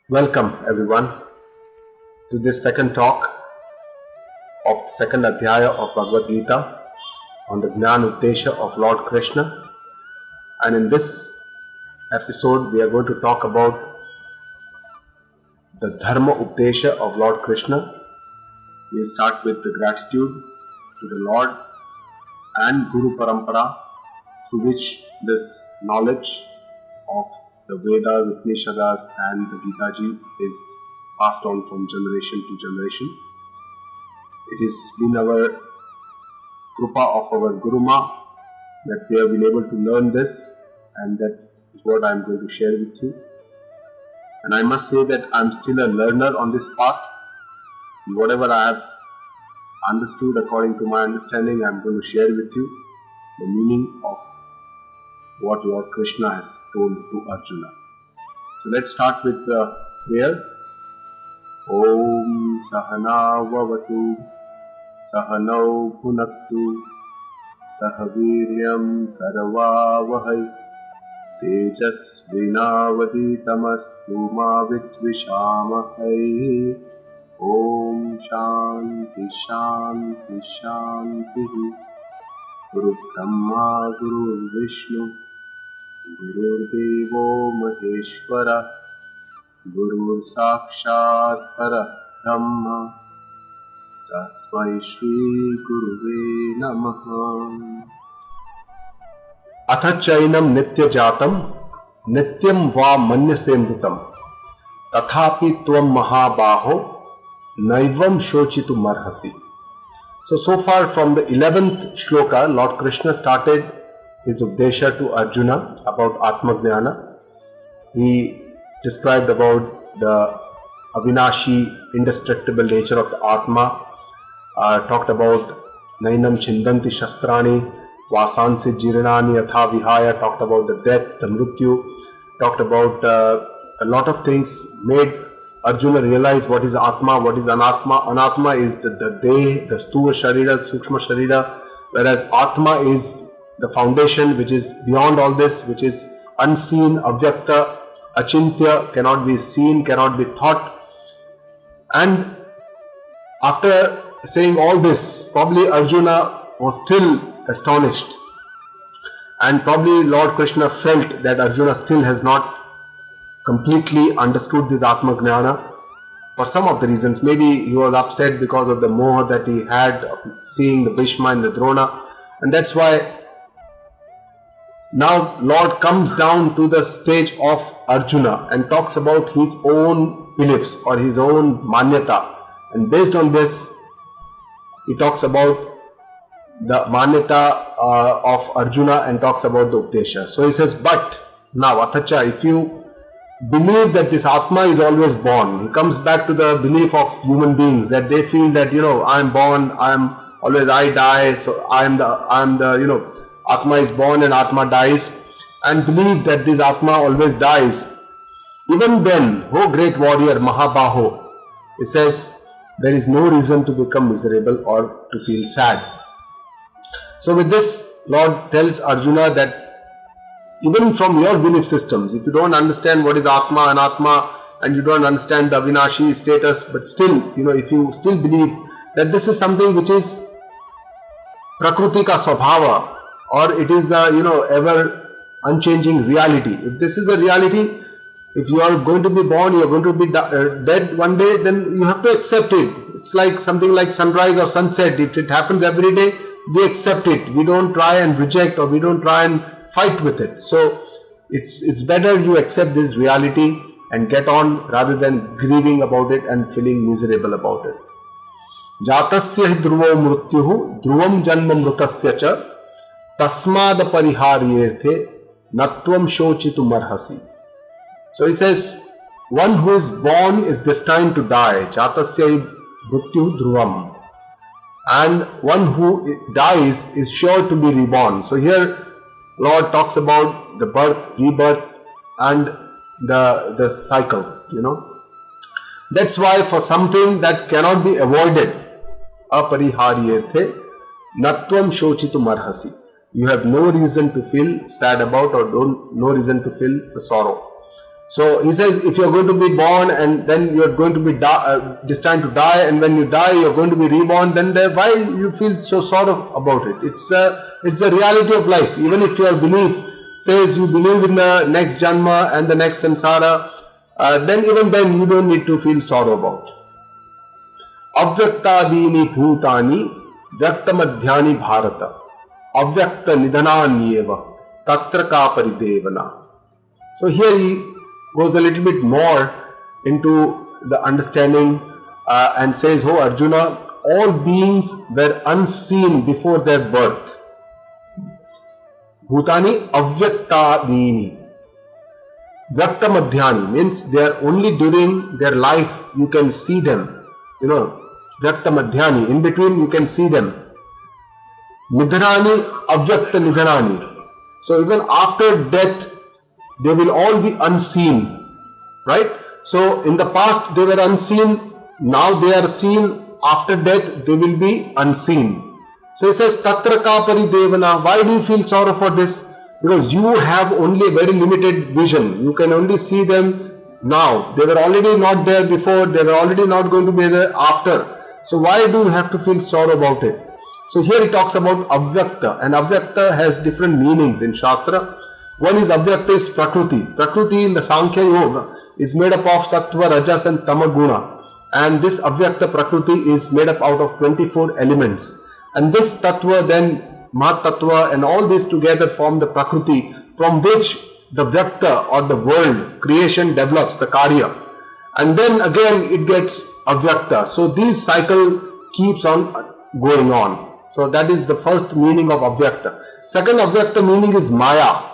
Welcome everyone to this second talk of the second Adhyaya of Bhagavad Gita on the Jnana Uddesha of Lord Krishna. And in this episode we are going to talk about the Dharma Uddesha of Lord Krishna. We start with the gratitude to the Lord and Guru Parampara through which this knowledge of the Vedas, Upanishads and the Gita Ji is passed on from generation to generation. It has been our Krupa of our Guru Ma that we have been able to learn this, and that is what I am going to share with you. And I must say that I am still a learner on this path. Whatever I have understood according to my understanding, I am going to share with you the meaning of what Lord Krishna has told to Arjuna. So let's start with the prayer. Om Sahana Vavatu Sahanau Bhunaktu Sahaviryam Karavavahai Tejasvinavaditamastu Ma Vidvishamahai. Om Shanti Shanti Shanti. Guru Brahma Guru Vishnu Guru Devo Maheshwara Guru Sakshat Parabrahma Tasmai Shri Guruve Namaha. Athachainam Nitya Jatam Nityam Va Manyase Mrutam Tathapi Tvam Mahabaho Naivam Shochitu Marhasi. So far from the 11th shloka, Lord Krishna started his Uddesha to Arjuna about Atma Jnana. He described about the Avinashi, indestructible nature of the Atma, talked about Nainam Chindanti Shastrani, Vasansi Jiranani Atha Vihaya, talked about the death, the Mrityu, talked about a lot of things, made Arjuna realize what is Atma, what is Anatma. Anatma is the Deh, the Stula Sharira, Sukshma Sharira, whereas Atma is the foundation which is beyond all this, which is unseen, avyakta, achintya, cannot be seen, cannot be thought. And after saying all this, probably Arjuna was still astonished, and probably Lord Krishna felt that Arjuna still has not completely understood this Atma Jnana for some of the reasons. Maybe he was upset because of the moha that he had of seeing the Bhishma and the Drona, and that's why now Lord comes down to the stage of Arjuna and talks about his own beliefs or his own manyata, and based on this he talks about the manyata of Arjuna and talks about the Uddesha. So he says, but now Athacha, if you believe that this Atma is always born, he comes back to the belief of human beings that they feel that, I am born, I die, so I am the Atma is born and Atma dies, and believe that this Atma always dies. Even then, oh great warrior Mahabaho, he says, there is no reason to become miserable or to feel sad. So with this, Lord tells Arjuna that even from your belief systems, if you don't understand what is Atma, Anatma, and you don't understand the Avinashi status, but still, if you still believe that this is something which is Prakriti ka Swabhava, or it is the, ever unchanging reality. If this is a reality, if you are going to be born, you are going to be dead one day, then you have to accept it. It's like something like sunrise or sunset. If it happens every day, we accept it. We don't try and reject, or we don't try and fight with it. So it's better you accept this reality and get on rather than grieving about it and feeling miserable about it. Jatasya hi dhruvo mrutyuhu dhruvam janma mrutasya cha tasmad pariharyerthe natvam shochitu marhasi. So he says, one who is born is destined to die. Jatasya hi mrutyuhu dhruvam. And one who dies is sure to be reborn. So here Lord talks about the birth, rebirth, and the cycle, That's why for something that cannot be avoided, apariharyerthe natvam shochitu marhasi, you have no reason to feel sad about, or no reason to feel the sorrow. So he says, if you're going to be born and then you're going to be destined to die, and when you die you're going to be reborn, then why you feel so sorrow about it? It's a reality of life. Even if your belief says you believe in the next janma and the next samsara, then even then you don't need to feel sorrow about. Avyaktadini bhutani vyaktamadhyani bharata avyakta nidhananyeva tatra ka paridevana. So here he goes a little bit more into the understanding and says, oh Arjuna, all beings were unseen before their birth. Bhutani avyaktadini. Vyakta madhyani means they are only during their life you can see them. Vyakta madhyani, in between you can see them. Nidhanani, avyakta nidhanani. So even after death, they will all be unseen, right? So in the past they were unseen, now they are seen, after death they will be unseen. So he says, Tatra ka paridevana. Why do you feel sorrow for this? Because you have only a very limited vision. You can only see them now. They were already not there before, they were already not going to be there after. So why do you have to feel sorrow about it? So here he talks about avyakta, and avyakta has different meanings in Shastra. One is avyakta is prakriti. Prakriti in the Sankhya Yoga is made up of sattva, rajas and tamaguna. And this avyakta prakriti is made up out of 24 elements. And this tattva then, mahat tattva and all these together form the prakriti from which the vyakta or the world, creation develops, the karya. And then again it gets avyakta. So this cycle keeps on going on. So that is the first meaning of avyakta. Second avyakta meaning is maya.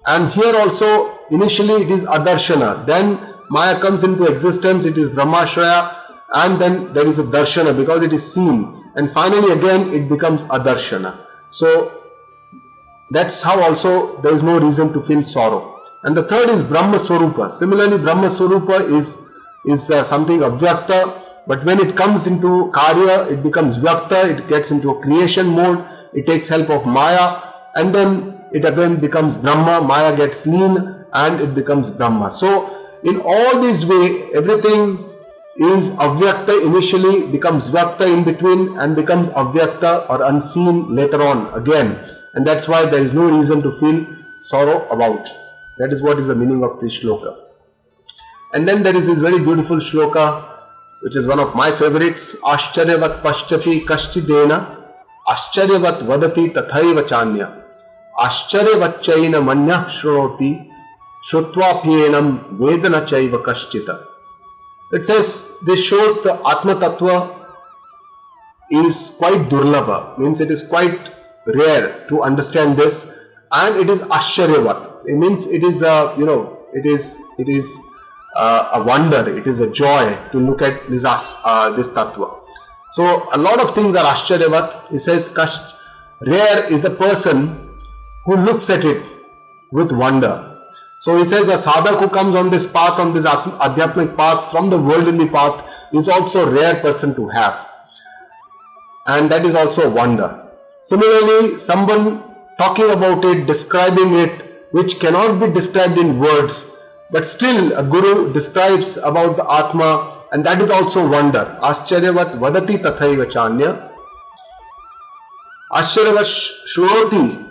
And here also, initially it is adarshana, then maya comes into existence, it is brahmashraya, and then there is a darshana because it is seen, and finally again it becomes adarshana. So that's how also there is no reason to feel sorrow. And the third is Brahma Swarupa. Similarly, Brahma Swarupa is something avyakta, but when it comes into karya, it becomes vyakta, it gets into a creation mode, it takes help of maya, and then it again becomes Brahma, maya gets lean and it becomes Brahma. So in all this way, everything is avyakta initially, becomes vyakta in between, and becomes avyakta or unseen later on again. And that's why there is no reason to feel sorrow about. That is what is the meaning of this shloka. And then there is this very beautiful shloka, which is one of my favorites. Ascharyavat paschati kashchidena, ascharyavat vadati tathaiva chanya. Ascharyavatchaina manyah shrunoti shrutva vedana chaiva kaschita. It says, this shows the Atma Tattva is quite durlabha, means it is quite rare to understand this, and it is Ascharyavat. It means it is it is a wonder, it is a joy to look at this Tattva. So a lot of things are Ascharyavat. He says, rare is the person who looks at it with wonder. So he says a sadhak who comes on this path, on this adhyatmic path, from the worldly path, is also a rare person to have. And that is also a wonder. Similarly, someone talking about it, describing it, which cannot be described in words, but still a guru describes about the Atma, and that is also wonder. Ascharyavat vadati tathaiva chanya. Ascharyavat shrunoti.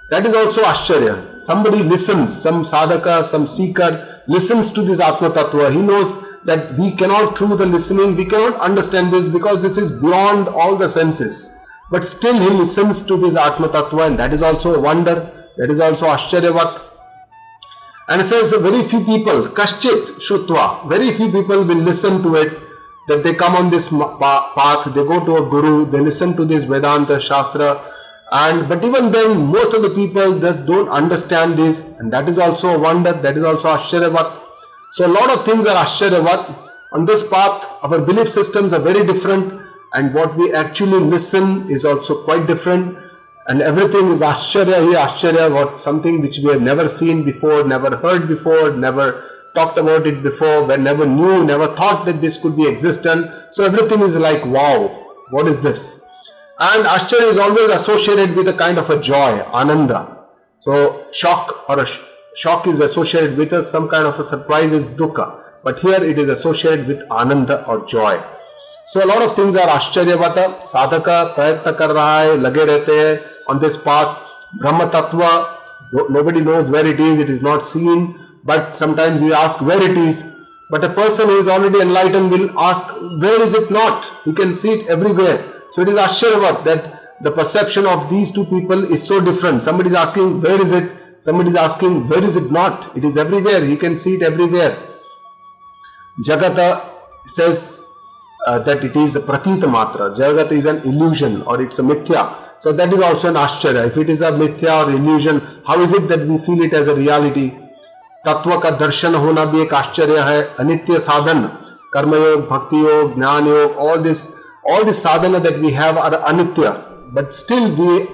That is also Ascharya. Somebody listens, some sadhaka, some seeker listens to this Atma Tattva. He knows that we cannot, through the listening, we cannot understand this because this is beyond all the senses. But still he listens to this Atma Tattva, and that is also a wonder. That is also Ascharyavat. And it says very few people, Kaschit Shrutva, very few people will listen to it, that they come on this path, they go to a guru, they listen to this Vedanta Shastra, but even then most of the people just don't understand this, and that is also a wonder, that is also Ascharyavat. So a lot of things are Ascharyavat. On this path, our belief systems are very different, and what we actually listen is also quite different, and everything is Ascharya here, Ascharya, what something which we have never seen before, never heard before, never talked about it before, we never knew, never thought that this could be existent. So everything is like, wow, what is this? And Ascharya is always associated with a kind of a joy, Ananda. So shock or a shock is associated with us, some kind of a surprise is dukkha. But here it is associated with ananda or joy. So a lot of things are आश्चर्यवत. Sadhaka प्रयत्न कर रहा है, लगे रहते हैं on this path. Brahma Tattva, nobody knows where it is not seen, but sometimes we ask where it is. But a person who is already enlightened will ask, where is it not? He can see it everywhere. So it is Ashcharyavat that the perception of these two people is so different. Somebody is asking, where is it? Somebody is asking, where is it not? It is everywhere. He can see it everywhere. Jagata says that it is a pratita matra. Jagat is an illusion or it's a mithya. So that is also an Ashcharya. If it is a mithya or illusion, how is it that we feel it as a reality? तत्व का दर्शन होना भी एक आश्चर्य है. अनित्य साधन, कर्मयोग, भक्ति योग, ज्ञान योग, all this sadhana that we have are anitya, but still we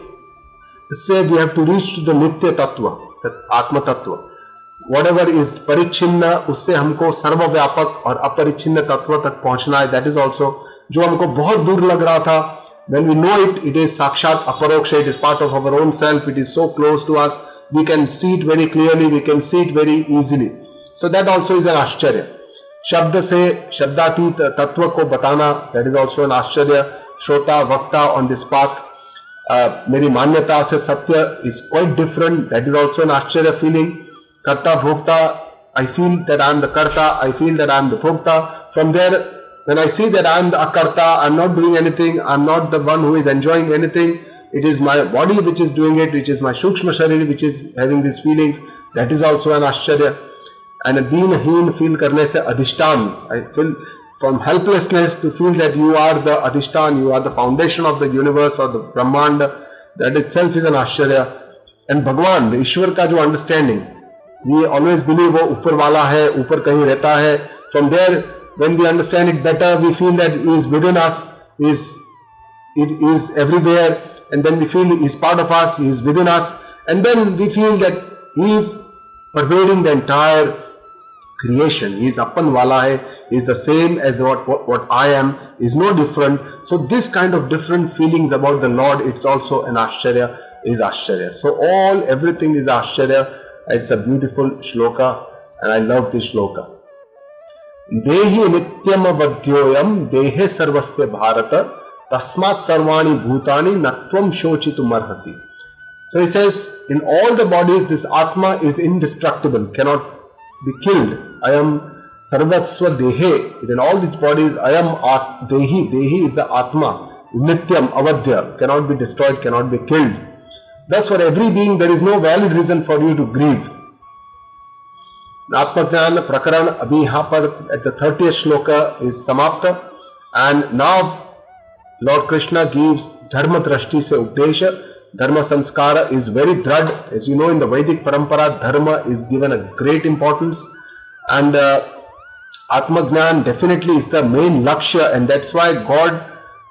say we have to reach to the nitya tattva, that atma tattva. Whatever is परिच्छिन्न, उससे हमको सर्वव्यापक और अपरिच्छिन्न तत्व तक पहुंचना है. That is also जो हमको बहुत दूर लग रहा था. When we know it, it is sakshat aparoksha, it is part of our own self, it is so close to us, we can see it very clearly, we can see it very easily. So that also is an ashcharya. शब्द से शब्दातीत तत्व को बताना, that is also an ashcharya. श्रोता वक्ता on this path, मेरी मान्यता से सत्य is quite different, that is also an ashcharya feeling. कर्ता भोक्ता, I feel that I am the karta, I feel that I am the bhokta. From there, when I see that I am the akarta, I am not doing anything, I am not the one who is enjoying anything, it is my body which is doing it, which is my shukshma shariri which is having these feelings, that is also an ashcharya. And a deen-heen feel karne se adhishtan, I feel from helplessness to feel that you are the adhishtan, you are the foundation of the universe or the Brahmanda, that itself is an ashcharya. And Bhagwan, the Ishwar ka jo understanding, we always believe wo upar wala hai, upar kahin rehta hai. From there, when we understand it better, we feel that He is within us, it is everywhere, and then we feel He is part of us, He is within us, and then we feel that He is pervading the entire creation. He is appan wala hai, He is the same as what I am, is no different. So this kind of different feelings about the Lord, it's also an ashcharya, is ashcharya. So everything is ashcharya. It's a beautiful shloka, and I love this shloka. देहि नित्यम वद्योयम देहे सर्वस्य भारत तस्मात् सर्वाणि भूतानि नत्वम शोचितुम अर्हसि. So he says, in all the bodies this Atma is indestructible, cannot be killed. I am sarvatsva dehe. Within all these bodies I am dehi. Dehi is the Atma, nityam avadya, cannot be destroyed, cannot be killed. Thus for every being there is no valid reason for you to grieve. आत्मज्ञान प्रकरण अभी यहाँ पर at the 30th shloka is समाप्त, and now Lord Krishna gives dharma drashti se updesha. Dharma sanskara is very dhrad. As you know, in the Vedic parampara, dharma is given a great importance, and Atmajnan definitely is the main lakshya, and that's why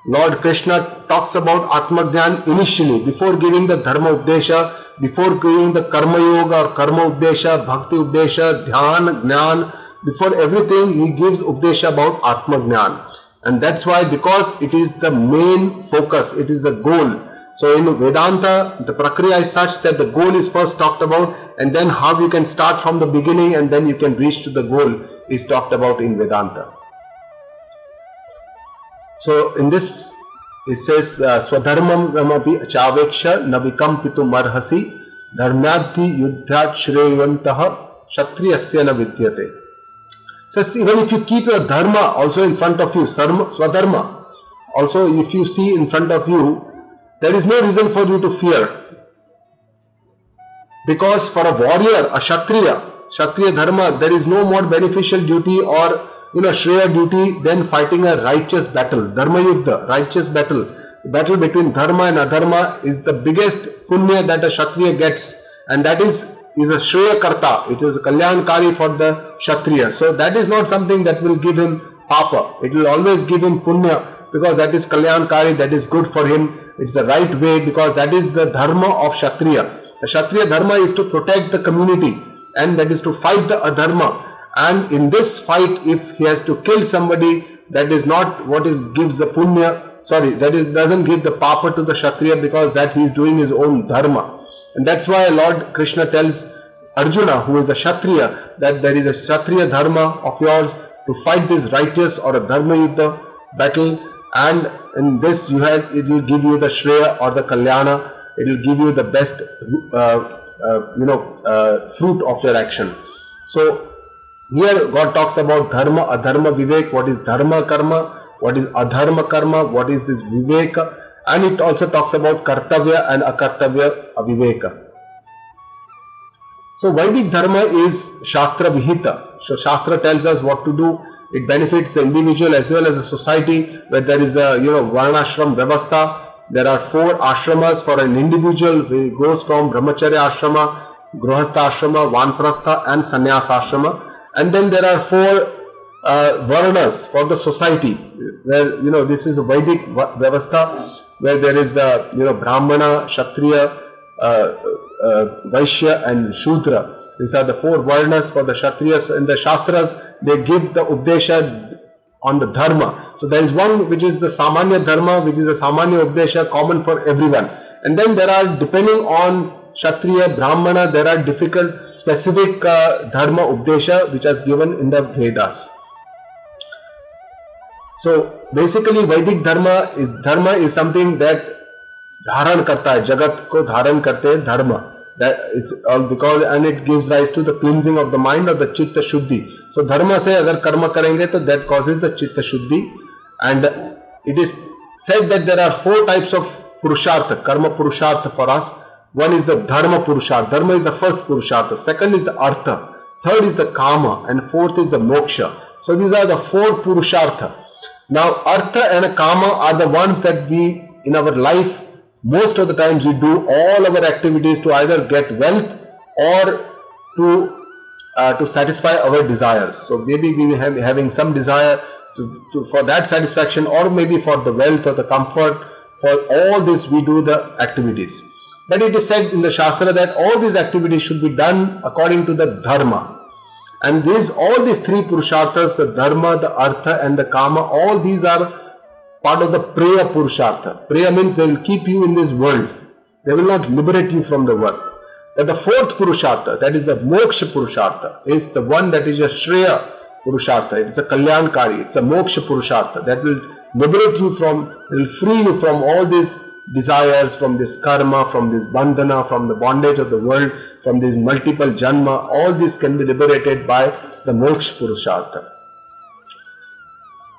Lord Krishna talks about Atmajnan initially, before giving the dharma updesha, before giving the karma yoga or karma updesha, bhakti updesha, dhyan, jnana, before everything he gives updesha about Atmajnan. And that's why, because it is the main focus, it is the goal. So in Vedanta, the prakriya is such that the goal is first talked about, and then how you can start from the beginning and then you can reach to the goal is talked about in Vedanta. So in this it says Swadharmam ramapi achaveksha navikampitu marhasi dharmyadhi yuddhat shreyvantaha kshatriyasya na vidyate. Says even if you keep your dharma also in front of you, swadharma, also if you see in front of you, there is no reason for you to fear. Because for a warrior, a Kshatriya dharma, there is no more beneficial duty or Shreya duty than fighting a righteous battle. Dharma yuddha, righteous battle. The battle between dharma and adharma is the biggest punya that a Kshatriya gets, and that is a Shreya karta. It is a kalyankari for the Kshatriya. So that is not something that will give him papa. It will always give him punya, because that is kalyankari, that is good for him. It's the right way, because that is the dharma of Kshatriya. The Kshatriya dharma is to protect the community, and that is to fight the adharma. And in this fight, if he has to kill somebody, that is not what gives the punya, doesn't give the papa to the Kshatriya, because that he is doing his own dharma. And that's why Lord Krishna tells Arjuna, who is a Kshatriya, that there is a Kshatriya dharma of yours to fight this righteous or a dharma yuddha battle, and in this it will give you the Shreya or the Kalyana, it will give you the best fruit of your action. So here God talks about dharma, adharma, vivek, what is dharma karma, what is adharma karma, what is this viveka, and it also talks about kartavya and akartavya aviveka. So Vedic dharma is Shastra Vihita. So Shastra tells us what to do. It benefits the individual as well as the society, where there is a Varnashram Vyavastha. There are 4 ashramas for an individual. It goes from Brahmacharya Ashrama, Grihastha Ashrama, Vanprastha and Sannyas Ashrama. And then there are 4 Varnas for the society, where this is a Vedic Vyavastha, where there is the Brahmana, Kshatriya, Vaishya and Shudra. These are the 4 Varnas for the Kshatriyas. So in the Shastras, they give the Updesha on the Dharma. So there is one which is the Samanya Dharma, which is a Samanya Updesha common for everyone. And then there are, depending on Kshatriya, Brahmana, there are difficult specific Dharma Updesha which is given in the Vedas. So basically Vedic Dharma is something that धारण करता है, जगत को धारण करते हैं धर्म. That it's all because, and it gives rise to the cleansing of the mind or the chitta shuddhi. So dharma से अगर कर्म करेंगे तो that causes the chitta shuddhi. And it is said that there are 4 types of purushartha, karma purushartha for us. One is the dharma purushartha. Dharma is the first purushartha. Second is the artha. Third is the kama, and fourth is the moksha. So these are the 4 purushartha. Now artha and kama are the ones that we in our life, most of the times we do all our activities to either get wealth or to satisfy our desires. So maybe we have having some desire for that satisfaction, or maybe for the wealth or the comfort. For all this we do the activities. But it is said in the Shastra that all these activities should be done according to the dharma. And all these 3 purusharthas, the dharma, the artha and the kama, all these are part of the Preya Purushartha. Preya means they will keep you in this world. They will not liberate you from the world. But the 4th Purushartha, that is the Moksha Purushartha, is the one that is a Shreya Purushartha. It is a Kalyankari. It's a Moksha Purushartha that will liberate you will free you from all these desires, from this karma, from this bandhana, from the bondage of the world, from this multiple janma. All this can be liberated by the Moksha Purushartha.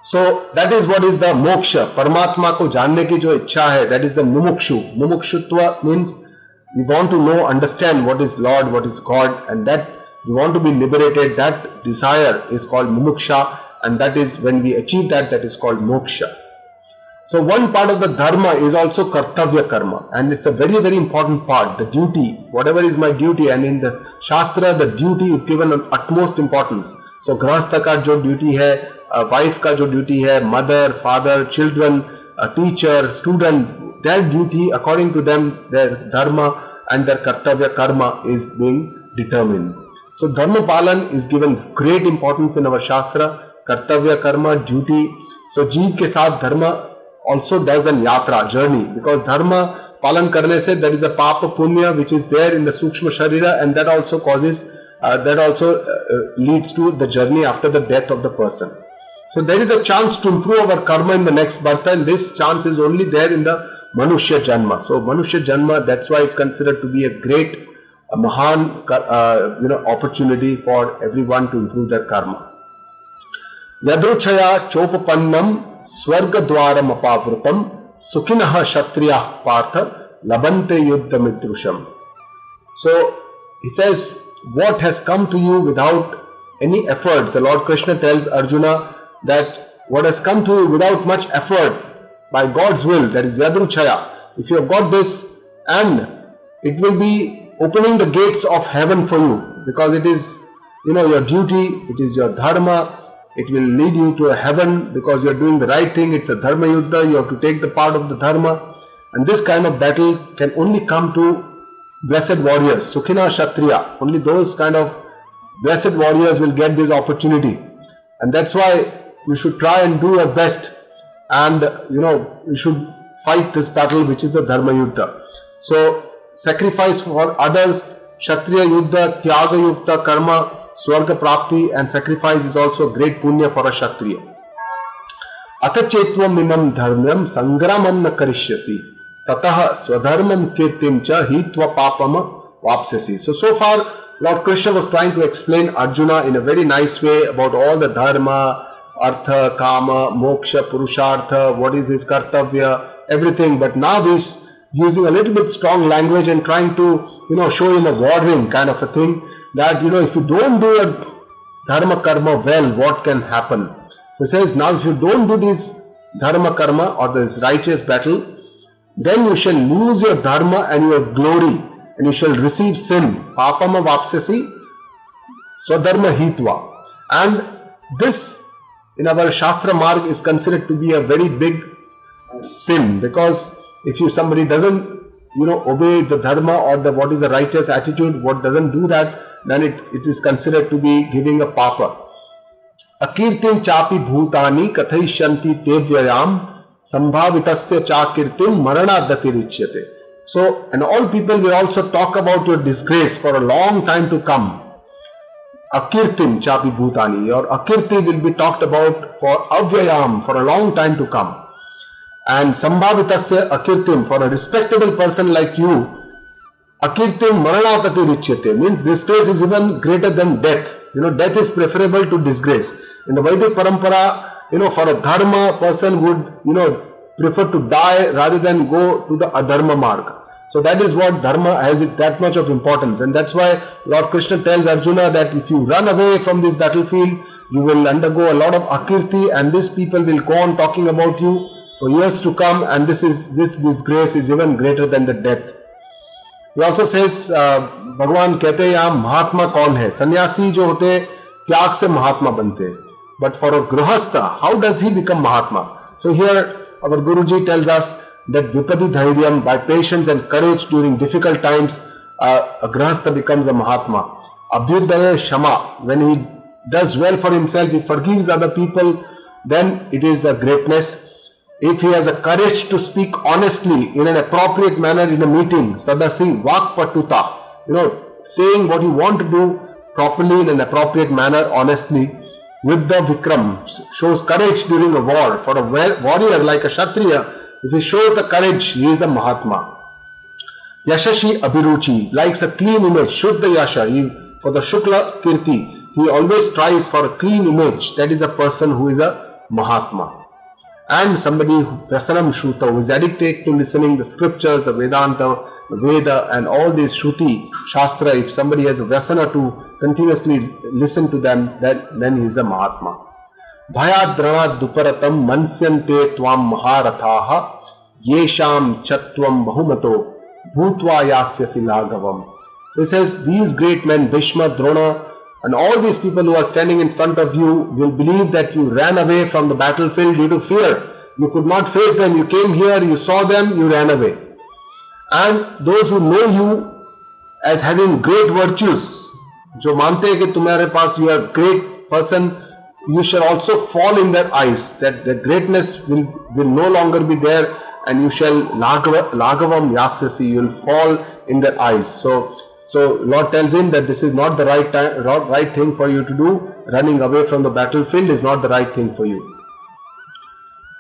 So that is what is the moksha. Paramatma ko जानने की जो इच्छा है, that is the mumukshu. Mumukshutva means we want to know, understand what is Lord, what is God, and that we want to be liberated. That desire is called mumuksha, and that is when we achieve that is called moksha. So one part of the dharma is also kartavya karma, and it's a very, very important part, the duty, whatever is my duty. And in the Shastra, the duty is given an utmost importance. So grahastha का जो duty है, wife का जो duty है, mother, father, children, teacher, student, their duty according to them, their dharma and their kartavya karma is being determined. So dharma palan is given great importance in our Shastra. Kartavya karma, duty. So जीव के साथ dharma also does an yatra, journey, because dharma palan karne se there is a papa punya which is there in the sukshma sharira, and that also causes leads to the journey after the death of the person. So there is a chance to improve our karma in the next birth, and this chance is only there in the Manushya Janma. So Manushya Janma, that's why it's considered to be a great, mahan, opportunity for everyone to improve their karma. Yadruchaya chopapannam swargadwaram apavrutam sukhinah kshatriya partha labante yuddha midrusham. So he says, what has come to you without any efforts? The Lord Krishna tells Arjuna that what has come to you without much effort, by God's will, that is Yadruchaya. If you have got this, and it will be opening the gates of heaven for you, because it is, your duty, it is your dharma, it will lead you to a heaven because you are doing the right thing. It's a dharma yuddha, you have to take the part of the dharma, and this kind of battle can only come to blessed warriors, Sukhina Kshatriya. Only those kind of blessed warriors will get this opportunity, and that's why you should try and do your best, and you should fight this battle which is the dharma yuddha. So sacrifice for others Kshatriya Yuddha, Tyaga Yukta, Karma, Swarga Prapti and sacrifice is also great punya for a Kshatriya. Atachetvam imam dharmyam sangramam na karishyasi tatah swadharmam kirtim cha hitva papam vapsasi. So far Lord Krishna was trying to explain Arjuna in a very nice way about all the dharma, artha, kama, moksha, purushartha, what is his kartavya, everything. But now he's using a little bit strong language and trying to, show him a warning kind of a thing that, if you don't do a dharma karma well, what can happen? So he says, now if you don't do this dharma karma or this righteous battle, then you shall lose your dharma and your glory and you shall receive sin. Papama vapsasi swadharma hitva. And this in our Shastra Marg is considered to be a very big sin, because if somebody doesn't obey the dharma or what is the righteous attitude, what doesn't do that, then it is considered to be giving a papa. Akirtim chapi bhutani kathaishanti tevyayam sambhavitasya chakirtim marana datirichyate. So, and all people will also talk about your disgrace for a long time to come. Akirtim chapi bhutani, your akirti will be talked about for avyayam, for a long time to come. And sambhavitasya akirtim, for a respectable person like you, akirtim maranatati richyate, means disgrace is even greater than death. Death is preferable to disgrace. In the Vedic parampara, for a dharma person would, prefer to die rather than go to the adharma marg. So that is what dharma has that much of importance. And that's why Lord Krishna tells Arjuna that if you run away from this battlefield, you will undergo a lot of akirti, and these people will go on talking about you for years to come, and this disgrace is even greater than the death. He also says, Bhagwan कहते हैं यहाँ महात्मा कौन है? सन्यासी जो होते त्याग से महात्मा बनते. But for a grihastha, how does he become mahatma? So here our Guruji tells us that vipadi dhairyam, by patience and courage during difficult times, a grihastha becomes a mahatma. Abhyudaya shama, when he does well for himself, he forgives other people, then it is a greatness. If he has a courage to speak honestly in an appropriate manner in a meeting, sadasi vak patuta, saying what you want to do properly in an appropriate manner, honestly, with the vikram, shows courage during a war. For a warrior like a Kshatriya, if he shows the courage, he is a Mahatma. Yashashi abhiruchi, likes a clean image, Shuddha yasha, for the Shukla kirti, he always strives for a clean image. That is a person who is a Mahatma. And somebody Vyasanam Shruta, who is addicted to listening the scriptures, the Vedanta, the Veda and all these Shruti, Shastra, if somebody has a Vyasana to continuously listen to them, then he is a Mahatma. Bhayadranad duparatam mansyante tvam maharathaha yesham chatvam bahumato bhutva yasyasi lagavam. So he says, these great men, Bhishma, Drona, and all these people who are standing in front of you will believe that you ran away from the battlefield due to fear. You could not face them. You came here, you saw them, you ran away. And those who know you as having great virtues, जो मानते हैं कि तुम्हारे पास you are a great person, you shall also fall in their eyes. That the greatness will no longer be there, and you shall lagavam yasyasi, you will fall in their eyes. So Lord tells him that this is not the right thing for you to do. Running away from the battlefield is not the right thing for you.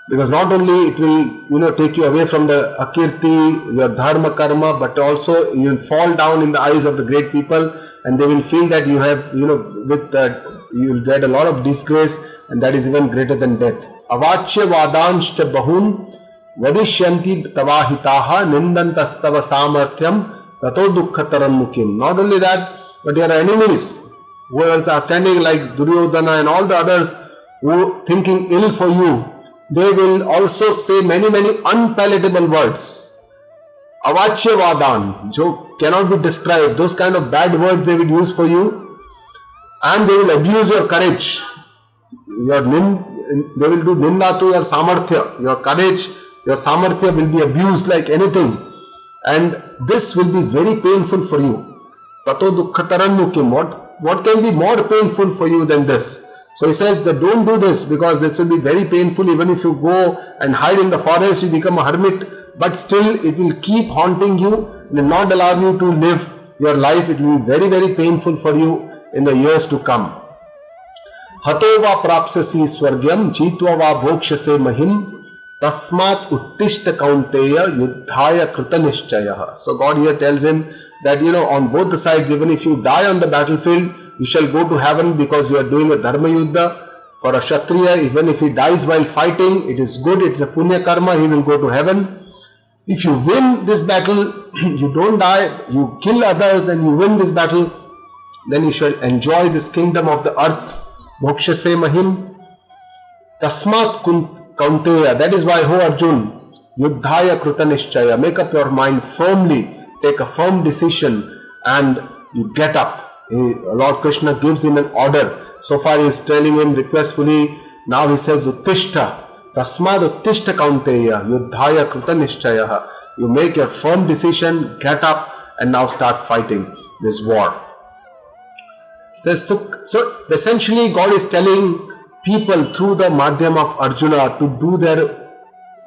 Because not only it will, take you away from the akirti, your dharma karma, but also you will fall down in the eyes of the great people, and they will feel that you have, you will get a lot of disgrace, and that is even greater than death. Avachya vadanshcha bahun vadishyanti tavahitaha nindantastava samarthyam tato dukkha taranmukim. Not only that, but your enemies who are standing like Duryodhana and all the others who thinking ill for you, they will also say many unpalatable words. Avachya vadan, jo cannot be described, those kind of bad words they will use for you, and they will abuse your courage. They will do ninda to your samarthya, your courage, your samarthya will be abused like anything. And this will be very painful for you. Tato dukkha taranmukim. What can be more painful for you than this? So he says that don't do this, because this will be very painful. Even if you go and hide in the forest, you become a hermit, but still it will keep haunting you and will not allow you to live, your life, it will be very, very painful for you in the years to come. हतो वा प्राप्स्यसि स्वर्ग्यम जीत्वा वा भोक्ष्यसे महिम tasmat uttishta kaunteya yuddhaya kritanishchayah. So God here tells him that, on both the sides, even if you die on the battlefield, you shall go to heaven because you are doing a dharma yuddha. For a Kshatriya, even if he dies while fighting, it is good, it's a punya karma, he will go to heaven. If you win this battle, you don't die, you kill others and you win this battle, then you shall enjoy this kingdom of the earth. Mokshase mahim. Tasmat kaunteya. That is why, ho Arjun, yuddhaya krutanishchaya. Make up your mind firmly, take a firm decision and you get up. Lord Krishna gives him an order. So far he is telling him requestfully. Now he says uttishta. Tasmad uttishta kaunteya yuddhaya krutanishchaya. You make your firm decision, get up and now start fighting this war. Says, so essentially God is telling people through the madhyam of Arjuna to do their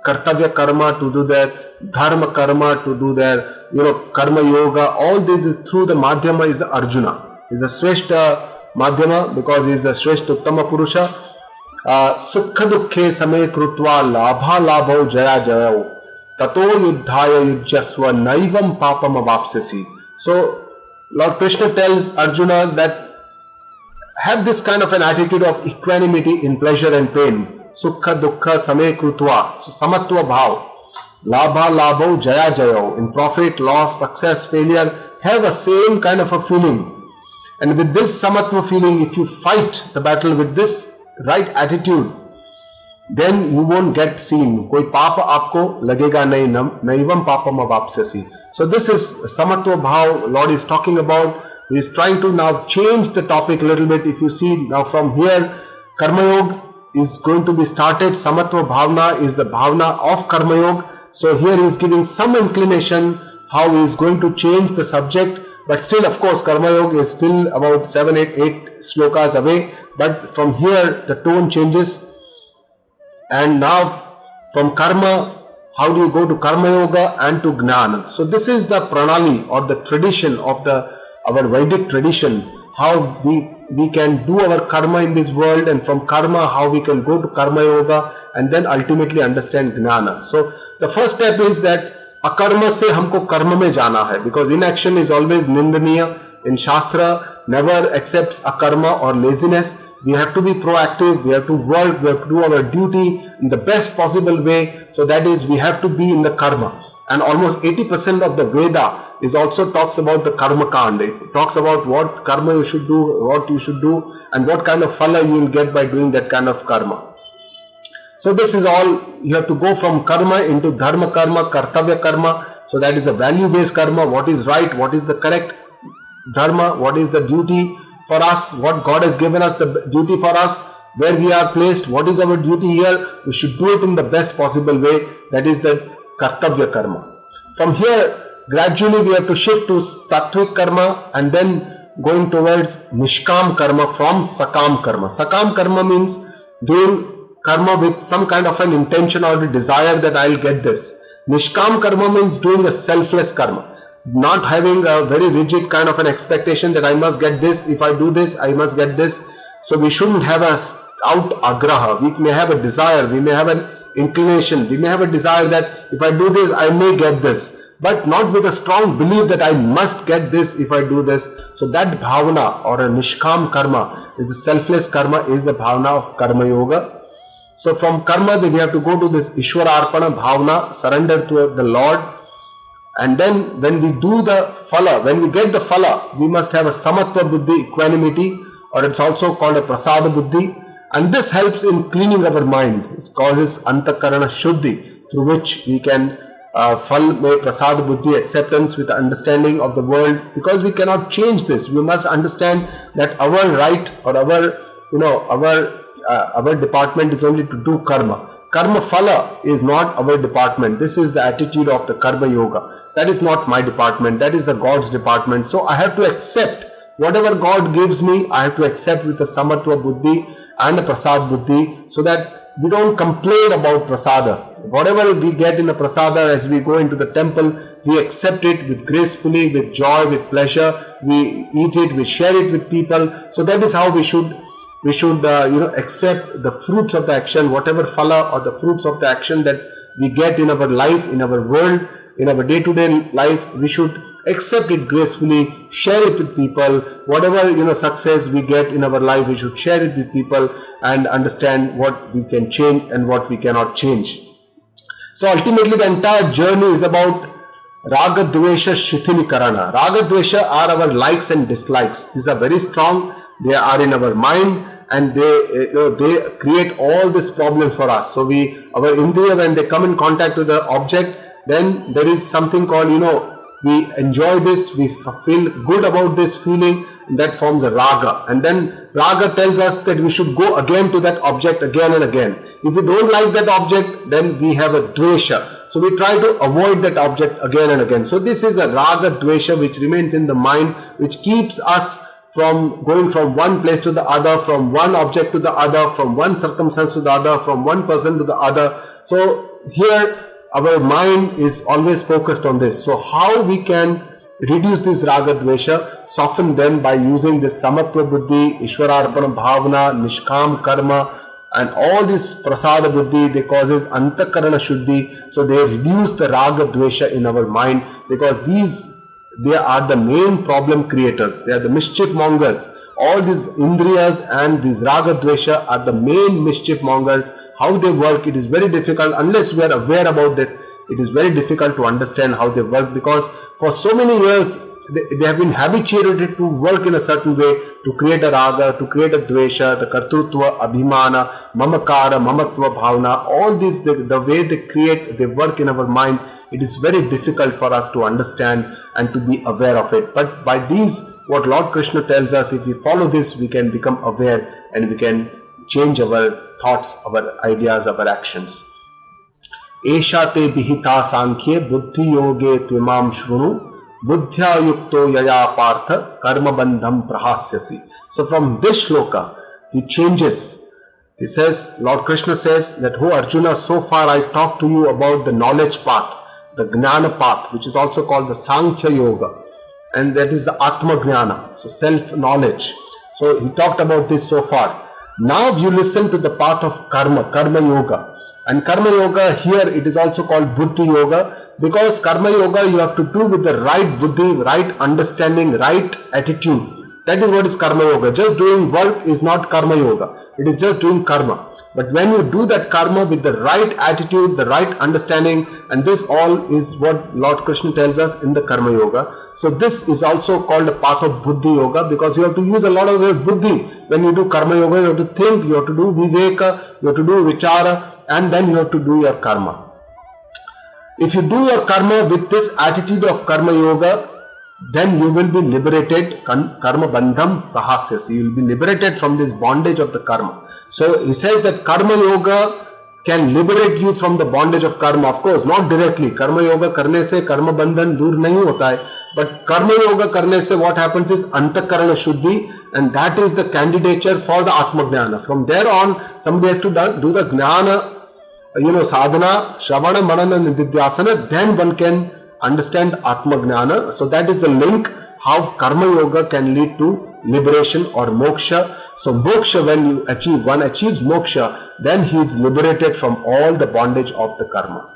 kartavya karma, to do their dharma karma, to do their karma yoga. All this is through the madhyama is the Arjuna. Is a shreshta madhyama because he is a shreshta uttama purusha. Sukha dukkhe same krutva labha labho jaya jayao tato yuddhaya yujjasva naivam papam avapsasi. So Lord Krishna tells Arjuna that have this kind of an attitude of equanimity in pleasure and pain. Sukha dukkha same krutva. So samatva bhav. Labha labho jaya jayao. In profit, loss, success, failure, have a same kind of a feeling. And with this samatva feeling, if you fight the battle with this right attitude, then you won't get seen. Koi papa aapko lagega nahi, naivam papam avapsasi. So this is samatva bhav Lord is talking about. He is trying to now change the topic a little bit. If you see now from here, Karma Yoga is going to be started. Samatva Bhavna is the Bhavna of Karma Yoga. So here he is giving some inclination how he is going to change the subject. But still, of course, Karma Yoga is still about 8 slokas away. But from here, the tone changes. And now from Karma, how do you go to Karma Yoga and to Gnana? So this is the pranali or the tradition of our Vedic tradition, how we can do our karma in this world, and from karma how we can go to karma yoga and then ultimately understand gnana. So the first step is that akarma se humko karma mein jana hai, because inaction is always nindaniya. In Shastra never accepts akarma or laziness. We have to be proactive, we have to work, we have to do our duty in the best possible way. So that is, we have to be in the karma. And almost 80% of the Veda is also talks about the karma kand. It talks about what karma you should do, what you should do, and what kind of phala you will get by doing that kind of karma. So this is all, you have to go from karma into dharma karma, kartavya karma. So that is a value-based karma, what is right, what is the correct dharma, what is the duty for us, what God has given us the duty for us, where we are placed, what is our duty here. We should do it in the best possible way. That is the kartavya karma. From here, gradually we have to shift to sattvic karma and then going towards nishkam karma from sakam karma. Sakam karma means doing karma with some kind of an intention or a desire that I will get this. Nishkam karma means doing a selfless karma, not having a very rigid kind of an expectation that I must get this, if I do this, I must get this. So we shouldn't have a out agraha. We may have a desire, we may have an inclination, we may have a desire that if I do this, I may get this, but not with a strong belief that I must get this if I do this. So that bhavana or a nishkam karma is the selfless karma, is the bhavana of karma yoga. So from karma, we have to go to this Ishwara Arpana bhavana, surrender to the Lord. And then when we do the phala, when we get the phala, we must have a samatva buddhi, equanimity, or it's also called a prasada buddhi. And this helps in cleaning our mind. It causes antakarana shuddhi, through which we can phal mein prasad buddhi, acceptance with the understanding of the world, because we cannot change this. We must understand that our right or our department is only to do karma. Karma phala is not our department. This is the attitude of the karma yoga. That is not my department. That is the God's department. So I have to accept whatever God gives me. I have to accept with the samatva buddhi and the prasad buddhi, so that we don't complain about prasada. Whatever we get in the prasada as we go into the temple, we accept it with gracefully, with joy, with pleasure. We eat it, we share it with people. So that is how we should accept the fruits of the action, whatever phala or the fruits of the action that we get in our life, in our world, in our day-to-day life. We should accept it gracefully, share it with people. Whatever success we get in our life, we should share it with people and understand what we can change and what we cannot change. So ultimately the entire journey is about Raga Dvesha Shithilikarana. Raga Dvesha are our likes and dislikes. These are very strong. They are in our mind and they create all this problem for us. So our indriya, when they come in contact with the object, then there is something called, we enjoy this, we feel good about this feeling, that forms a raga. And then raga tells us that we should go again to that object again and again. If we don't like that object, then we have a dvesha. So we try to avoid that object again and again. So this is a raga dvesha which remains in the mind, which keeps us from going from one place to the other, from one object to the other, from one circumstance to the other, from one person to the other. So here our mind is always focused on this. So how we can reduce this raga dvesha, soften them by using this samatva buddhi, ishwararpana bhavana, nishkam karma, and all this prasada buddhi, they causes antakarana shuddhi. So they reduce the raga dvesha in our mind, because they are the main problem creators. They are the mischief mongers. All these indriyas and these raga dvesha are the main mischief mongers. How they work, it is very difficult unless we are aware about it. It is very difficult to understand how they work, because for so many years they have been habituated to work in a certain way, to create a raga, to create a dvesha, the kartrutva, abhimana, mamakara, mamatva bhavana. All these, the way they work in our mind, it is very difficult for us to understand and to be aware of it. But by these, what Lord Krishna tells us, if we follow this, we can become aware and we can change our thoughts, our ideas, our actions. Esha te bihita sankhye buddhi yoge tvimam shrunu buddhya yukto yaya partha karma bandham prahasyasi. So from this shloka, he changes. He says, Lord Krishna says that, "Oh Arjuna, so far I talked to you about the knowledge path, the gnana path, which is also called the Sankhya Yoga. And that is the Atma Gnana, so self-knowledge. So he talked about this so far. Now you listen to the path of karma, karma yoga. And karma yoga, here it is also called buddhi yoga, because karma yoga you have to do with the right buddhi, right understanding, right attitude. That is what is karma yoga. Just doing work is not karma yoga. It is just doing karma. But when you do that karma with the right attitude, the right understanding, and this all is what Lord Krishna tells us in the karma yoga. So this is also called a path of buddhi yoga, because you have to use a lot of your buddhi. When you do karma yoga, you have to think, you have to do viveka, you have to do vichara, and then you have to do your karma. If you do your karma with this attitude of karma yoga, then you will be liberated. Karma bandham prahasyasi. You will be liberated from this bondage of the karma. So he says that karma yoga can liberate you from the bondage of karma. Of course, not directly. Karma yoga karne se karma bandhan dur nahi hota hai. But karma yoga karne se what happens is antakarana shuddhi, and that is the candidature for the Atma Gnana. From there on, somebody has to do the Gnana, sadhana, shravana, manana, nididhyasana, then one can understand Atma Gnana. So that is the link, how karma yoga can lead to liberation or moksha. So moksha, when one achieves moksha, then he is liberated from all the bondage of the karma.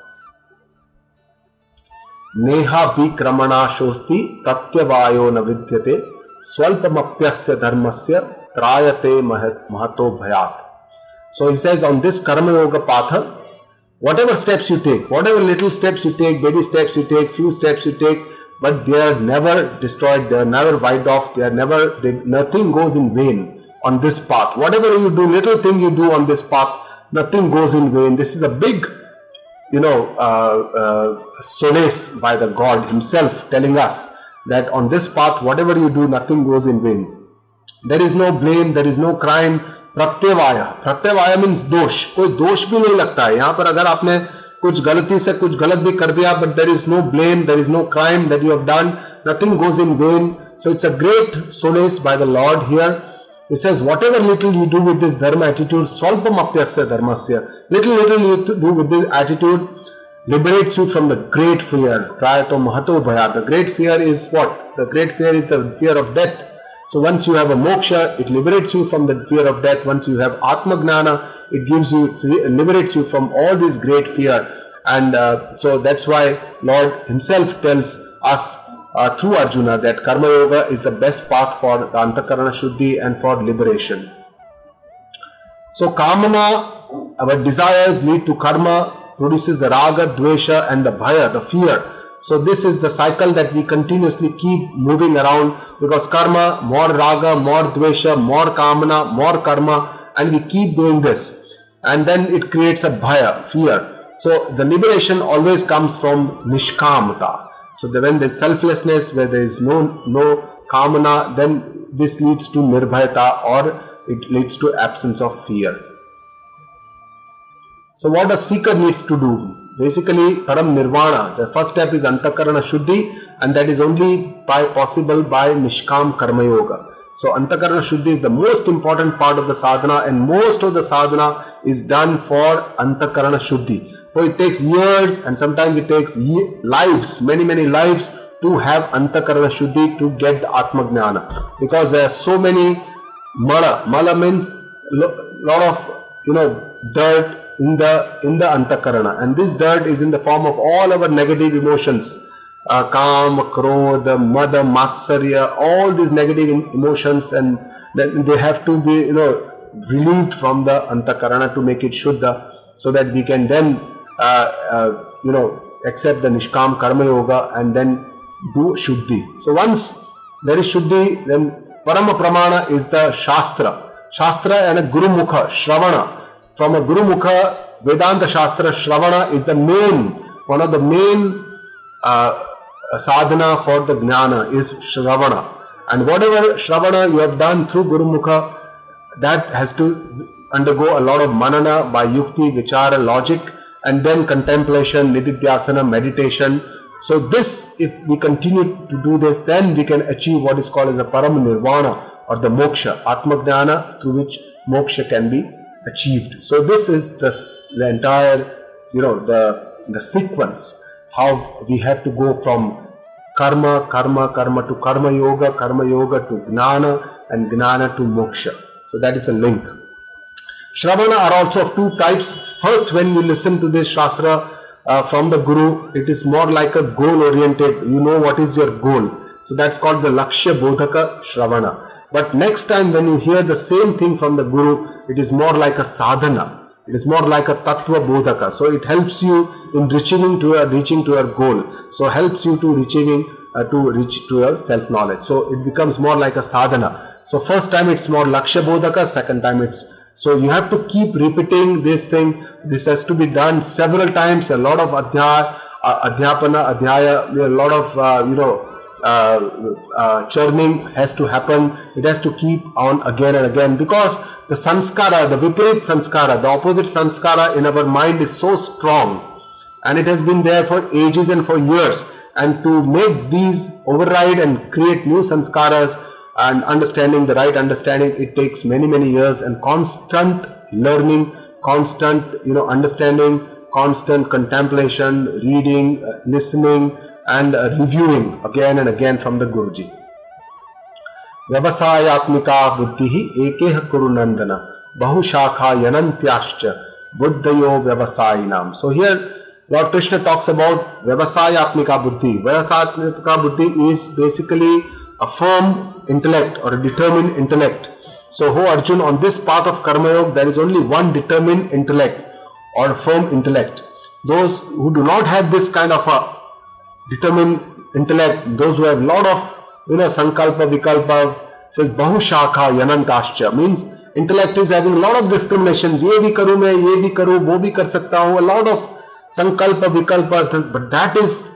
Neha bikramana shosti tatyavayo na vidyate swalpamapyasya dharmasya trayate mahato bhayat. So he says, on this karma yoga path, whatever steps you take, whatever little steps you take, baby steps you take, few steps you take, but they are never destroyed, they are never wiped off, nothing goes in vain on this path. Whatever you do, little thing you do on this path, nothing goes in vain. This is a big, solace by the God himself telling us that on this path, whatever you do, nothing goes in vain. There is no blame, there is no crime. प्रत्यवाय means दोष, कोई दोष भी नहीं लगता है यहाँ पर. अगर आपने कुछ गलती से कुछ गलत भी कर दिया, but there is no blame, there is no crime that you have done, nothing goes in vain. So it's a great solace by the Lord here. It says, whatever little you do with this dharma attitude, swalpam apyasya dharmasya, little you do with this attitude liberates you from the great fear. Prayato mahato bhaya. The great fear is what? The great fear is the fear of death. So once you have a moksha, it liberates you from the fear of death. Once you have atma gnana, it liberates you from all this great fear. And so that's why Lord himself tells us through Arjuna that Karma Yoga is the best path for the Antakarana Shuddhi and for liberation. So Kamana, our desires lead to karma, produces the Raga, Dvesha and the Bhaya, the fear. So this is the cycle that we continuously keep moving around, because karma, more Raga, more Dvesha, more Kamana, more karma, and we keep doing this. And then it creates a Bhaya, fear. So the liberation always comes from Nishkamata. So when there is selflessness, where there is no kamana, then this leads to nirbhayata, or it leads to absence of fear. So what a seeker needs to do? Basically, param nirvana. The first step is antakarana shuddhi, and that is only possible by nishkam karma yoga. So antakarana shuddhi is the most important part of the sadhana, and most of the sadhana is done for antakarana shuddhi. So it takes years, and sometimes it takes lives, many lives, to have antakarana shuddhi, to get the atma gnana, because there are so many mala means lot of dirt in the antakarana, and this dirt is in the form of all our negative emotions, kam, krodha, mada, matsarya, all these negative emotions, and then they have to be relieved from the antakarana to make it shuddha, so that we can then accept the Nishkam Karma Yoga and then do Shuddhi. So once there is Shuddhi, then Parama Pramana is the Shastra. Shastra and a Guru Mukha, Shravana. From a Guru Mukha, Vedanta Shastra, Shravana is the one of the main sadhana for the Jnana is Shravana. And whatever Shravana you have done through Guru Mukha, that has to undergo a lot of manana by Yukti, Vichara, logic, and then contemplation, nididhyasana, meditation. So this, if we continue to do this, then we can achieve what is called as a param nirvana, or the moksha, atma gnana, through which moksha can be achieved. So this is the entire, the sequence, how we have to go from karma to karma yoga to gnana, and gnana to moksha. So that is the link. Shravana are also of two types. First, when you listen to this Shastra from the Guru, it is more like a goal-oriented. You know what is your goal. So that's called the Lakshya Bodhaka Shravana. But next time when you hear the same thing from the Guru, it is more like a sadhana. It is more like a Tattva Bodhaka. So it helps you in reaching to your goal. So helps you to reach to your self-knowledge. So it becomes more like a sadhana. So first time it's more Lakshya Bodhaka, second time it's... So you have to keep repeating this thing. This has to be done several times. A lot of adhyapana, adhyaya, a lot of churning has to happen. It has to keep on again and again, because the sanskara, the viparit sanskara, the opposite sanskara in our mind is so strong, and it has been there for ages and for years. And to make these override and create new sanskaras, and understanding the right understanding, it takes many years, and constant learning, constant understanding, constant contemplation, reading, listening, and reviewing again and again from the Guruji. Vyavasayatmika buddhihi ekeh kuru nandana bahushakha yanantyascha buddhayo vyavasayinam. So here Lord Krishna talks about Vyavasayatmika buddhi. Vyavasayatmika buddhi is basically a firm intellect or a determined intellect. So, Arjun, on this path of Karma Yoga, there is only one determined intellect or firm intellect. Those who do not have this kind of a determined intellect, those who have lot of sankalpa, vikalpa, says bahushakha yanantascha, means intellect is having a lot of discriminations. Ye bhi karu main, ye bhi karu, wo bhi kar sakta hu. A lot of sankalpa, vikalpa, but that is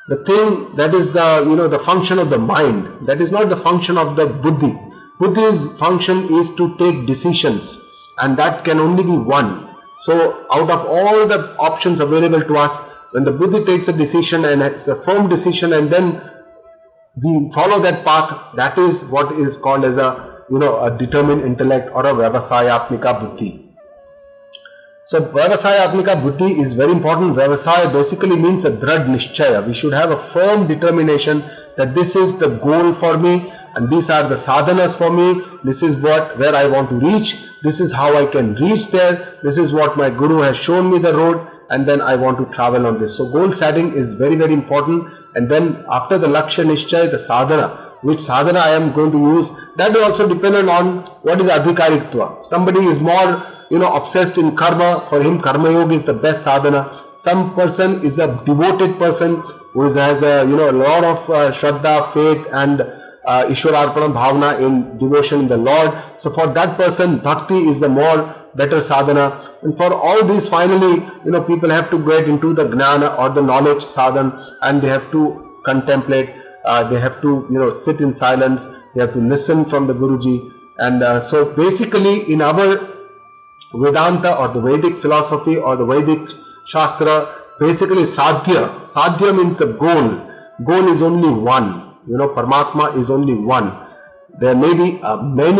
the thing, that is the function of the mind. That is not the function of the buddhi. Buddhi's function is to take decisions, and that can only be one. So out of all the options available to us, when the buddhi takes a decision, and it's a firm decision, and then we follow that path, that is what is called as a a determined intellect or a Vyavasayatmika buddhi. So Vyavasayatmika buddhi is very important. Vyavasaya basically means a drad nishchaya. We should have a firm determination that this is the goal for me and these are the sadhanas for me. This is where I want to reach. This is how I can reach there. This is what my guru has shown me the road, and then I want to travel on this. So goal setting is very, very important. And then after the Lakshya Nishchay, the sadhana, which sadhana I am going to use, that is also dependent on what is adhikarikta. Somebody is more obsessed in karma. For him, karma yoga is the best sadhana. Some person is a devoted person who has a lot of shraddha, faith, and Ishwararpana bhavana in devotion in the Lord. So for that person, bhakti is the more better sadhana. And for all these, finally, people have to get into the gnana or the knowledge sadhana, and they have to contemplate. They have to sit in silence. They have to listen from the Guruji. And so basically, in our Vedanta or the Vedic philosophy or the Vedic Shastra, basically Sadhya means the goal. Goal is only one. Paramatma is only one. There may be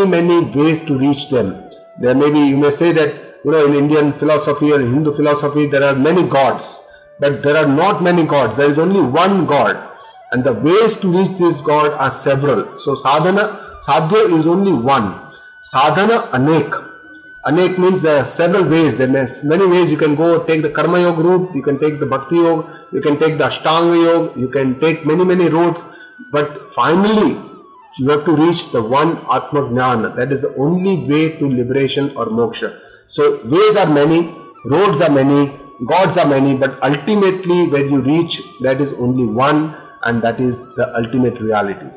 many ways to reach them. There may be, you may say that, in Indian philosophy or Hindu philosophy, there are many gods. But there are not many gods. There is only one God. And the ways to reach this God are several. So Sadhya is only one. Sadhana, anek. Anek means there are several ways. There are many ways you can go. Take the Karma Yoga route, you can take the Bhakti Yoga, you can take the Ashtanga Yoga, you can take many roads. But finally, you have to reach the one Atma Jnana. That is the only way to liberation or moksha. So ways are many, roads are many, gods are many, but ultimately where you reach, that is only one, and that is the ultimate reality.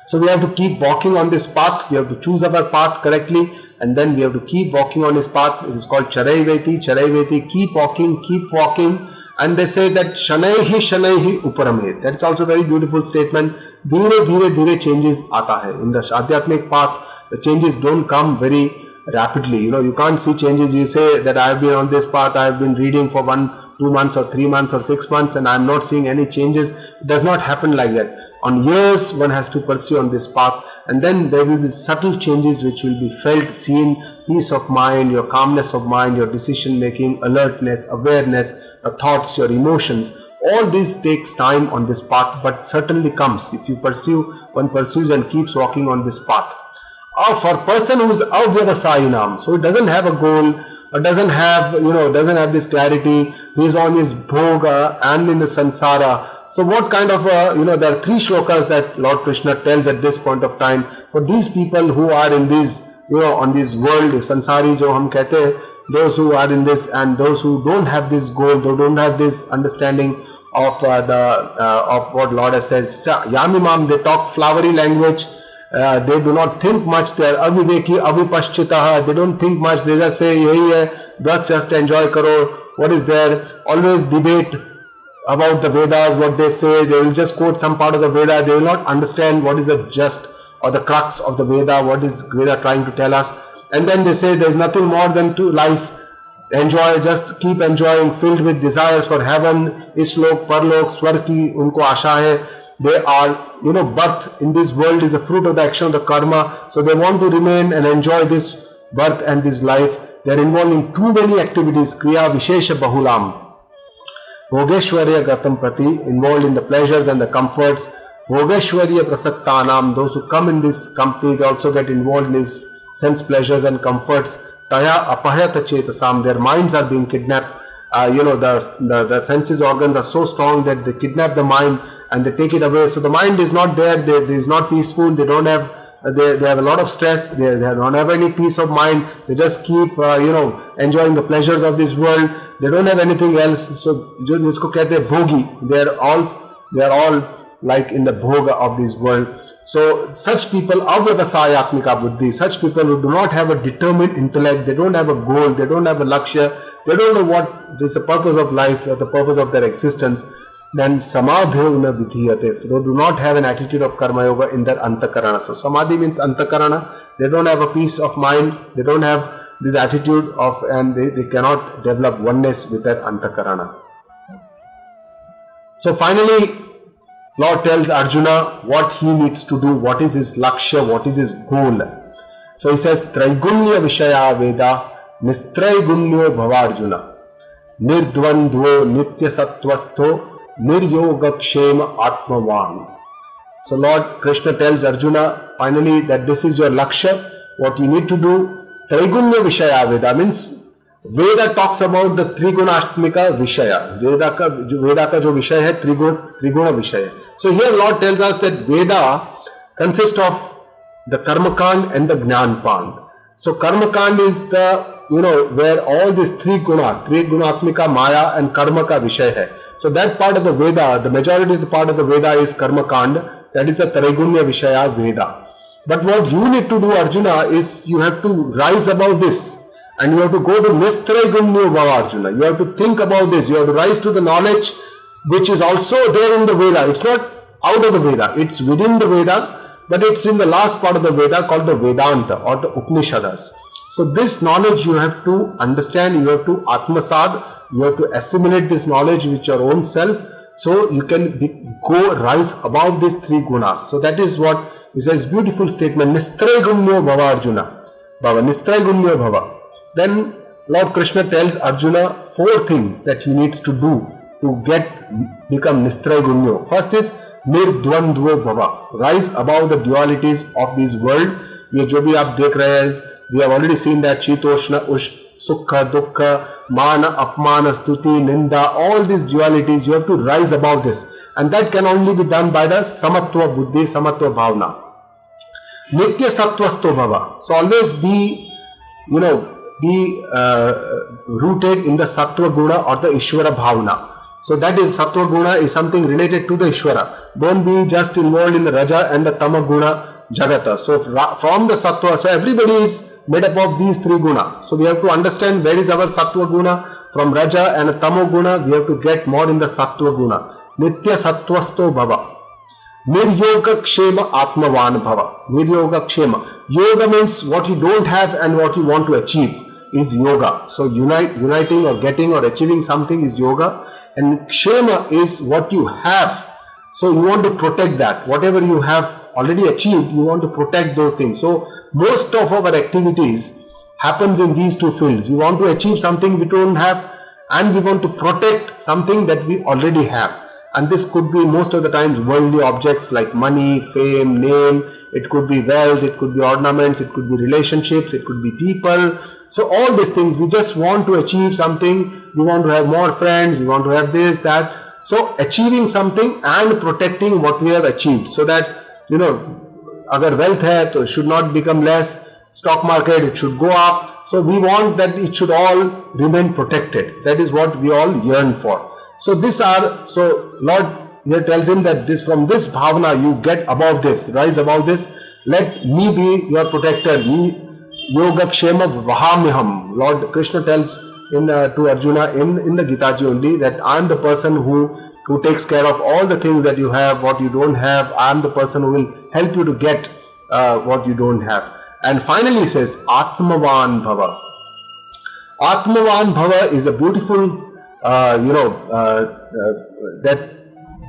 So we have to keep walking on this path. We have to choose our path correctly, and then we have to keep walking on this path. It is called Charaiveti. Keep walking. And they say that Shanaihi Uparamet. That's also a very beautiful statement. Dhire changes aata hai. In the Adhyatmic path, the changes don't come very rapidly. You can't see changes. You say that I have been on this path, I have been reading for 1, 2 months or 3 months or 6 months, and I am not seeing any changes. It does not happen like that. On years, one has to pursue on this path, and then there will be subtle changes which will be felt, seen, peace of mind, your calmness of mind, your decision making, alertness, awareness, your thoughts, your emotions. All this takes time on this path, but certainly comes if you one pursues and keeps walking on this path. For a person who is avyavasayinam, so he doesn't have a goal, or doesn't have this clarity, he is on his bhoga and in the samsara. So what kind of there are 3 shlokas that Lord Krishna tells at this point of time for these people who are in these on this world, sansari jo hum kehte hai, those who are in this and those who don't have this goal, they don't have this understanding of of what Lord has said. Yamimam, they talk flowery language. They do not think much. They are aviveki, avipaschitaha. They don't think much. They just say, yahi hai, just enjoy karo. What is there? Always debate about the Vedas, what they say. They will just quote some part of the Veda. They will not understand what is the gist or the crux of the Veda, what is Veda trying to tell us. And then they say there is nothing more than to life. Enjoy, just keep enjoying, filled with desires for heaven, islok, parlok, swarki, unko asha hai. They are, birth in this world is a fruit of the action of the karma. So they want to remain and enjoy this birth and this life. They are involved in too many activities, kriya vishesha bahulam. Bhogeshwarya Gatam Prati, involved in the pleasures and the comforts. Bhogeshwarya Prasaktanam, those who come in this company, they also get involved in these sense pleasures and comforts. Taya Apahayata Chetasam, their minds are being kidnapped. The senses organs are so strong that they kidnap the mind and they take it away. So the mind is not there, they is not peaceful, they don't have, they have a lot of stress, they don't have any peace of mind, they just keep, enjoying the pleasures of this world, they don't have anything else. So, jisko kehte hai bhogi, they are all like in the bhoga of this world. So, such people, avyavasayatmika buddhi, such people who do not have a determined intellect, they don't have a goal, they don't have a lakshya, they don't know what is the purpose of life or the purpose of their existence, then samadhi na vidhiyate. So they do not have an attitude of karma yoga in their antakarana. So samadhi means antakarana. They don't have a peace of mind. They don't have this attitude of, and they cannot develop oneness with their antakarana. So finally, Lord tells Arjuna what he needs to do, what is his lakshya, what is his goal. So he says, Traigunya Vishaya Veda Nistraigunyo Bhavarjuna Nirdvandvo Nitya Sattvasto Niryogakshema Atmavan. So Lord Krishna tells Arjuna finally that this is your lakshya, what you need to do. Traigunya Vishaya Veda means Veda talks about the Trigunashtamika Vishaya. Veda ka jo vishaya hai Triguna Vishaya. So here Lord tells us that Veda consists of the Karmakand and the Jnanpand. So Karmakand is the, where all these Trigunatmika, Maya and Karma ka Vishaya hai. So that part of the Veda, the majority of the part of the Veda is Karmakand. That is the Traigunya Vishaya Veda. But what you need to do, Arjuna, is you have to rise above this. And you have to go to Nistraigunyo Bhava Arjuna. You have to think about this. You have to rise to the knowledge which is also there in the Veda. It's not out of the Veda. It's within the Veda, but it's in the last part of the Veda called the Vedanta or the Upanishads. So this knowledge you have to understand. You have to Atmasad. You have to assimilate this knowledge with your own self. So you can rise above these three gunas. So that is what is a beautiful statement. Nistraigunyo Bhava Arjuna. Bhava. Nistraigunyo Bhava. Then Lord Krishna tells Arjuna 4 things that he needs to do to become Nistraigunyo. First is Nirdvandvo Bhava. Rise above the dualities of this world. ये जो भी आप देख रहे हैं, we have already seen that Shitoshna, Sukha, Dukkha, Mana, Apmana, Stuti, Ninda, all these dualities, you have to rise above this. And that can only be done by the Samatva Buddhi, Samatva Bhavna. Nitya Sattvasto Bhava. So always be rooted in the Sattva Guna or the Ishvara Bhavna. So that is, Sattva Guna is something related to the Ishvara. Don't be just involved in the Raja and the Tama Guna Jagata. So from the Sattva, so everybody is made up of these 3 guna. So we have to understand where is our Sattva Guna. From Raja and Tamo Guna, we have to get more in the Sattva Guna. Nitya Sattvasto Bhava. Niryoga Kshema Atmavan Bhava. Niryoga Kshema. Yoga means what you don't have and what you want to achieve is yoga. So uniting or getting or achieving something is yoga. And Kshema is what you have. So you want to protect that. Whatever you have already achieved, you want to protect those things. So most of our activities happens in these 2 fields. We want to achieve something we don't have, and we want to protect something that we already have. And this could be most of the times worldly objects like money, fame, name. It could be wealth, it could be ornaments, it could be relationships, it could be people. So all these things, we just want to achieve something. We want to have more friends, we want to have this, that. So achieving something and protecting what we have achieved, so that, agar wealth hai, so it should not become less. Stock market, it should go up. So we want that it should all remain protected. That is what we all yearn for. So Lord here tells him that from this bhavana you get above this, rise above this. Let me be your protector. Me yoga kshema vahamiham. Lord Krishna tells to Arjuna in the Gita Ji only that I am the person who takes care of all the things that you have, what you don't have. I am the person who will help you to get what you don't have. And finally he says Atmavan Bhava. Atmavan Bhava is a beautiful that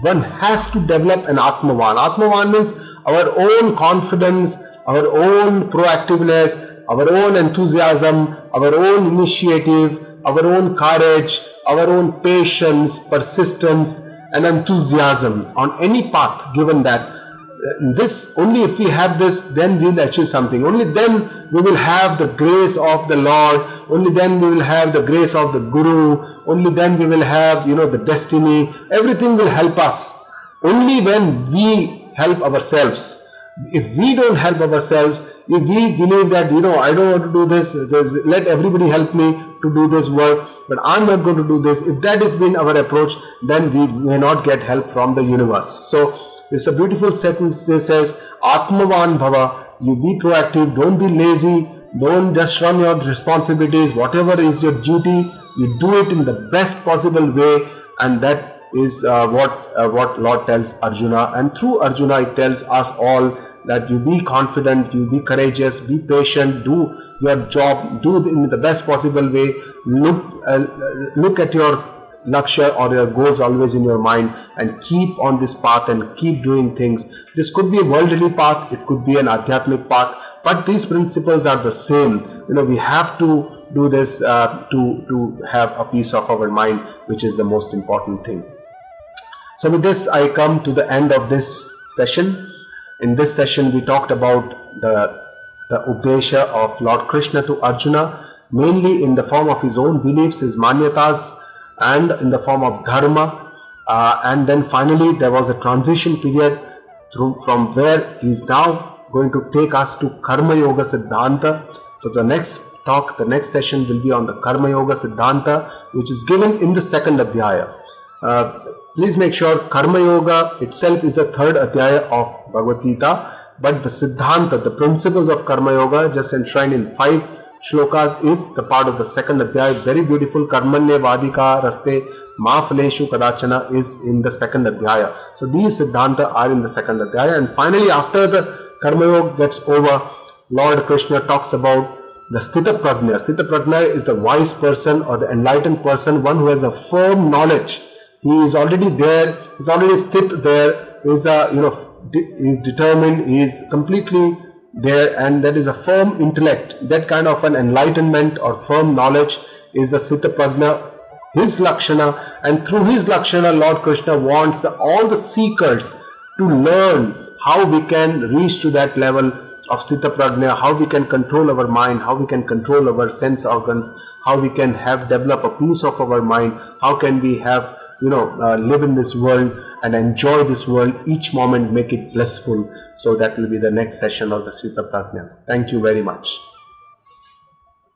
one has to develop an Atmavan. Atmavan means our own confidence, our own proactiveness, our own enthusiasm, our own initiative, our own courage, our own patience, persistence and enthusiasm on any path given that. This only if we have this, then we will achieve something. Only then we will have the grace of the Lord. Only then we will have the grace of the Guru. Only then we will have, the destiny. Everything will help us. Only when we help ourselves. If we don't help ourselves, if we believe that, I don't want to do this, let everybody help me to do this work, but I'm not going to do this. If that has been our approach, then we may not get help from the universe. So, it's a beautiful sentence. It says, Atmavan Bhava, you be proactive, don't be lazy, don't just run your responsibilities, whatever is your duty, you do it in the best possible way, and that is what Lord tells Arjuna, and through Arjuna it tells us all that you be confident, you be courageous, be patient, do your job, do it in the best possible way, look at your lakshya or your goals always in your mind and keep on this path and keep doing things. This could be a worldly path, it could be an adhyatmic path, but these principles are the same. We have to do this to have a peace of our mind, which is the most important thing. So with this, I come to the end of this session. In this session, we talked about the Updesha of Lord Krishna to Arjuna, mainly in the form of his own beliefs, his manyatas, and in the form of dharma. And then finally, there was a transition period from where he is now going to take us to Karma Yoga Siddhanta. So the next talk, the next session will be on the Karma Yoga Siddhanta, which is given in the second Adhyaya. Please make sure Karma Yoga itself is the third Adhyaya of Bhagavad Gita, but the Siddhanta, the principles of Karma Yoga, just enshrined in 5 shlokas, is the part of the second Adhyaya. Very beautiful. Karmanya Vadika Raste Ma Phaleshu Kadachana is in the second Adhyaya. So these Siddhanta are in the second Adhyaya. And finally, after the Karma Yoga gets over, Lord Krishna talks about the Sthita Prajna. Sthita Prajna is the wise person or the enlightened person, one who has a firm knowledge. He is already there, he is already sthit there, he is determined, he is completely there, and that is a firm intellect. That kind of an enlightenment or firm knowledge is the Sthita Prajna, his Lakshana, and through his Lakshana, Lord Krishna wants all the seekers to learn how we can reach to that level of Sthita Prajna, how we can control our mind, how we can control our sense organs, how we can develop a peace of our mind, how can we have live in this world and enjoy this world, each moment make it blissful. So that will be the next session of the Sthita Prajna. Thank you very much.